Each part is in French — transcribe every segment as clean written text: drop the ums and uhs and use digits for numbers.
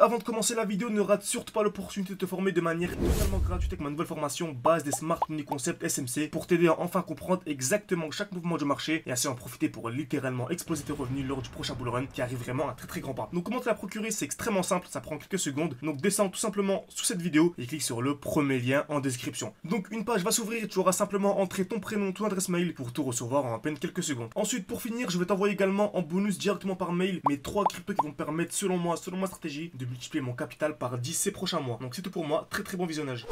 Avant de commencer la vidéo, ne rate surtout pas l'opportunité de te former de manière totalement gratuite avec ma nouvelle formation base des Smart Money Concept SMC pour t'aider à enfin comprendre exactement chaque mouvement du marché et ainsi en profiter pour littéralement exploser tes revenus lors du prochain bull run qui arrive vraiment à très grand pas. Donc comment te la procurer, c'est extrêmement simple, ça prend quelques secondes. Donc descends tout simplement sous cette vidéo et clique sur le premier lien en description. Donc une page va s'ouvrir et tu auras simplement entré ton prénom, ton adresse mail pour tout recevoir en à peine quelques secondes. Ensuite pour finir, je vais t'envoyer également en bonus directement par mail mes 3 cryptos qui vont me permettre selon moi, selon ma stratégie, de multiplier mon capital par 10 ces prochains mois. Donc c'est tout pour moi, très bon visionnage.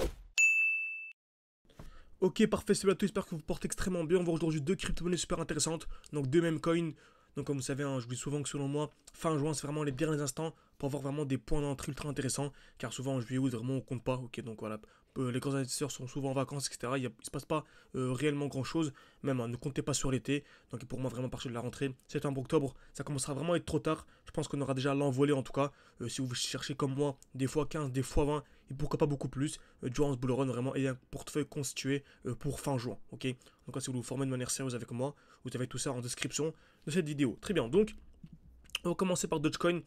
Ok, parfait, salut à tous, j'espère que vous vous portez extrêmement bien. On voit aujourd'hui deux crypto-monnaies super intéressantes, donc deux mêmes coins. Donc comme vous savez, hein, je vous dis souvent que selon moi, fin juin c'est vraiment les derniers instants pour avoir vraiment des points d'entrée ultra intéressants. Car souvent en juillet, vraiment on compte pas, ok, donc voilà. Les grands investisseurs sont souvent en vacances, etc. Il ne se passe pas réellement grand chose. Même ne comptez pas sur l'été. Donc pour moi, vraiment, à partir de la rentrée, septembre, octobre, ça commencera vraiment à être trop tard. Je pense qu'on aura déjà l'envolée en tout cas. Si vous cherchez comme moi, des fois 15, des fois 20, et pourquoi pas beaucoup plus, durant ce bull run, vraiment, et un portefeuille constitué pour fin juin. Ok. Donc là, si vous vous formez de manière sérieuse avec moi, vous avez tout ça en description de cette vidéo. Très bien. Donc, on va commencer par Dogecoin.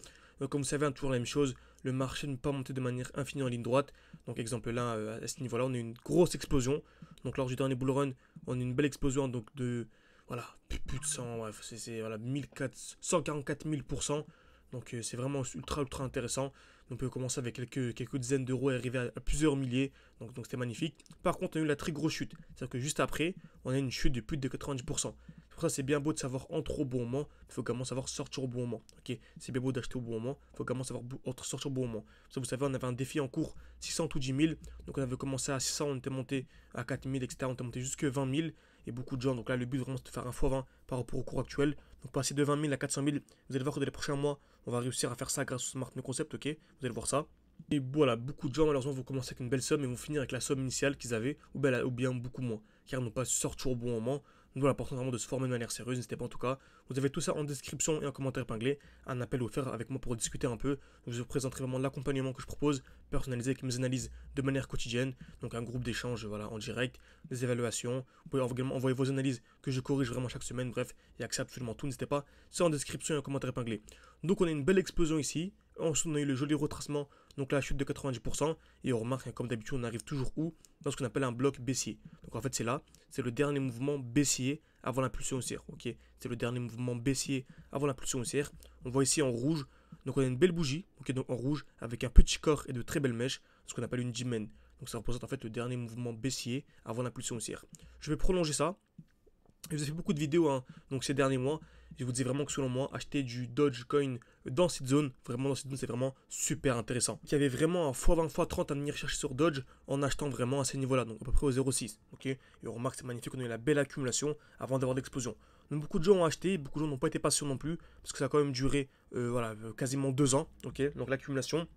Comme vous savez, hein, toujours la même chose. Le marché ne peut pas monter de manière infinie en ligne droite. Donc, exemple là, à ce niveau-là, on a une grosse explosion. Donc, lors du dernier bull run, on a une belle explosion donc de voilà, plus de 100, bref, c'est voilà, 144 000%. Donc, c'est vraiment ultra intéressant. On peut commencer avec quelques dizaines d'euros et arriver à plusieurs milliers. Donc c'était magnifique. Par contre, on a eu la très grosse chute. C'est-à-dire que juste après, on a une chute de plus de 90%. Pour ça, c'est bien beau de savoir entrer au bon moment, il faut également savoir sortir au bon moment. Ok, c'est bien beau d'acheter au bon moment, il faut également savoir sortir au bon moment. Ça, vous savez, on avait un défi en cours, 600 ou 10 000. Donc on avait commencé à 600, on était monté à 4 000, etc. On était monté jusque 20 000. Et beaucoup de gens, donc là, le but vraiment, c'est de faire un x20 par rapport au cours actuel. Donc passer de 20 000 à 400 000, vous allez voir que dans les prochains mois, on va réussir à faire ça grâce au Smart Money Concept, ok. Vous allez voir ça. Et voilà, beaucoup de gens malheureusement vont commencer avec une belle somme et vont finir avec la somme initiale qu'ils avaient, ou bien beaucoup moins, car ils n'ont pas sorti au bon moment. Donc voilà, l'important vraiment de se former de manière sérieuse, n'hésitez pas en tout cas. Vous avez tout ça en description et en commentaire épinglé. Un appel offert avec moi pour discuter un peu. Je vous présenterai vraiment l'accompagnement que je propose, personnalisé avec mes analyses de manière quotidienne. Donc un groupe d'échange voilà, en direct, des évaluations. Vous pouvez également envoyer vos analyses que je corrige vraiment chaque semaine. Bref, il y a accès à absolument tout, n'hésitez pas. C'est en description et en commentaire épinglé. Donc on a une belle explosion ici. Ensuite on a eu le joli retracement, donc la chute de 90%. Et on remarque, comme d'habitude, on arrive toujours où? Dans ce qu'on appelle un bloc baissier. Donc en fait c'est là, c'est le dernier mouvement baissier avant l'impulsion haussière. Ok, c'est le dernier mouvement baissier avant l'impulsion haussière. On voit ici en rouge, donc on a une belle bougie, ok, donc en rouge avec un petit corps et de très belles mèches, ce qu'on appelle une G-Men. Donc ça représente en fait le dernier mouvement baissier avant l'impulsion haussière. Je vais prolonger ça. Je vous ai fait beaucoup de vidéos hein, donc ces derniers mois. Je vous dis vraiment que selon moi, acheter du Dogecoin dans cette zone, vraiment dans cette zone, c'est vraiment super intéressant. Il y avait vraiment un x20, x30 à venir chercher sur Doge en achetant vraiment à ces niveaux-là, donc à peu près au 0,6. Ok, et on remarque c'est magnifique, on a eu la belle accumulation avant d'avoir l'explosion. Donc beaucoup de gens ont acheté, beaucoup de gens n'ont pas été patients non plus, parce que ça a quand même duré voilà, quasiment 2 ans. Ok, donc l'accumulation.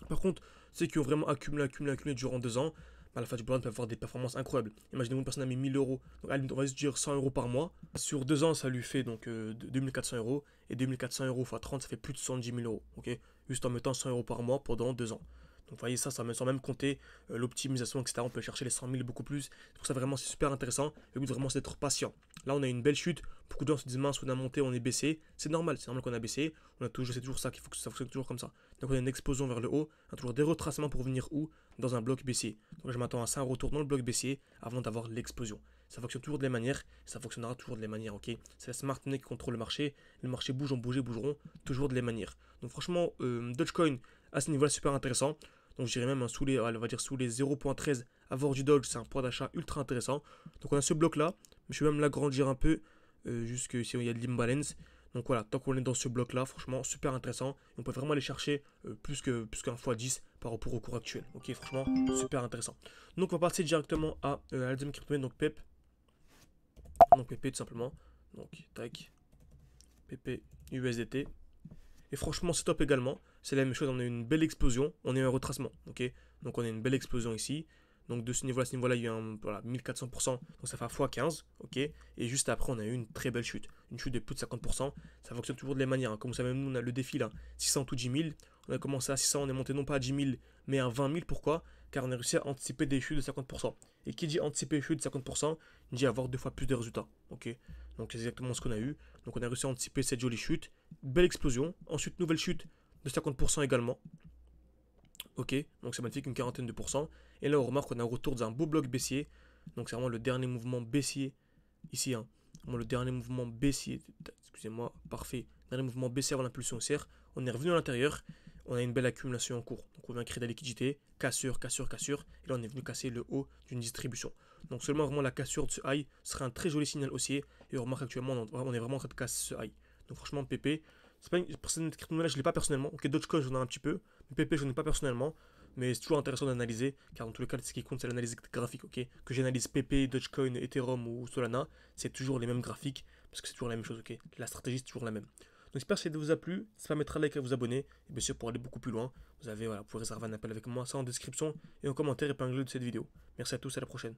Par contre, ceux qui ont vraiment accumulé durant 2 ans, à la fin du bull run, peuvent avoir des performances incroyables. Imaginez-vous une personne a mis 1000 euros, donc on va se dire 100 euros par mois. Sur 2 ans, ça lui fait donc 2400 euros. Et 2400 euros x 30, ça fait plus de 70 000 euros. Okay, juste en mettant 100 euros par mois pendant 2 ans. Donc vous voyez ça, sans même compter l'optimisation, etc. On peut chercher les 100 000 beaucoup plus. C'est pour ça vraiment c'est super intéressant. Le but vraiment c'est d'être patient. Là on a une belle chute. Beaucoup de gens se disent mince, on a monté, on est baissé. C'est normal qu'on a baissé. C'est toujours ça qu'il faut que ça fonctionne toujours comme ça. Donc on a une explosion vers le haut. On a toujours des retracements pour venir où? Dans un bloc baissier. Donc là, je m'attends à ça, un retour dans le bloc baissier avant d'avoir l'explosion. Ça fonctionne toujours de la manière. Ça fonctionnera toujours de la manière. Ok, c'est la smart money qui contrôle le marché. Le marché bouge, bougeront toujours de la manière. Donc franchement, Dogecoin à ce niveau-là super intéressant. Donc je dirais même sous les 0.13 avoir du Doge, c'est un point d'achat ultra intéressant. Donc on a ce bloc là, mais je vais même l'agrandir un peu, jusque si il y a de l'imbalance. Donc voilà, tant qu'on est dans ce bloc là, franchement super intéressant. Et on peut vraiment aller chercher plus qu'un x10 par rapport au cours actuel. Ok, franchement super intéressant. Donc on va passer directement à la deuxième crypto-monnaie, donc PEP. Donc PP tout simplement. Donc tac, PP USDT. Et franchement, c'est top également. C'est la même chose, on a eu une belle explosion. On a eu un retracement. Ok, donc on a une belle explosion ici. Donc de ce niveau-là, il y a eu un voilà, 1400%. Donc ça fait un x15. Ok, et juste après, on a eu une très belle chute. Une chute de plus de 50%. Ça fonctionne toujours de la manière. Hein. Comme vous savez, nous, on a le défi là 600 ou 10 000. On a commencé à 600, on est monté non pas à 10 000, mais à 20 000. Pourquoi? Car on a réussi à anticiper des chutes de 50%. Et qui dit anticiper des chutes de 50%, dit avoir 2 fois plus de résultats. Ok, donc c'est exactement ce qu'on a eu. Donc on a réussi à anticiper cette jolie chute. Belle explosion. Ensuite, nouvelle chute de 50% également. Ok, donc c'est magnifique, une quarantaine de pourcents. Et là, on remarque qu'on a un retour d'un beau bloc baissier. Donc c'est vraiment le dernier mouvement baissier ici. Hein. Vraiment le dernier mouvement baissier. Excusez-moi, parfait. Dernier mouvement baissier avant l'impulsion haussière. On est revenu à l'intérieur. On a une belle accumulation en cours. Donc on vient créer de la liquidité. Cassure, cassure, cassure. Et là, on est venu casser le haut d'une distribution. Donc seulement vraiment la cassure de ce high serait un très joli signal haussier. Et on remarque actuellement, on est vraiment en train de casser ce high. Donc franchement, PP, c'est pas une personne de crypto-monnaie, je ne l'ai pas personnellement. Ok, Dogecoin, j'en ai un petit peu. Mais PP, je n'en ai pas personnellement. Mais c'est toujours intéressant d'analyser, car dans tous les cas, ce qui compte, c'est l'analyse graphique, ok. Que j'analyse PP, Dogecoin, Ethereum ou Solana, c'est toujours les mêmes graphiques, parce que c'est toujours la même chose, ok. La stratégie, c'est toujours la même. Donc j'espère que cette vidéo vous a plu. N'hésitez pas à mettre un like et à vous abonner. Et bien sûr, pour aller beaucoup plus loin, vous pouvez réserver un appel avec moi, ça en description et en commentaire épinglé de cette vidéo. Merci à tous, à la prochaine.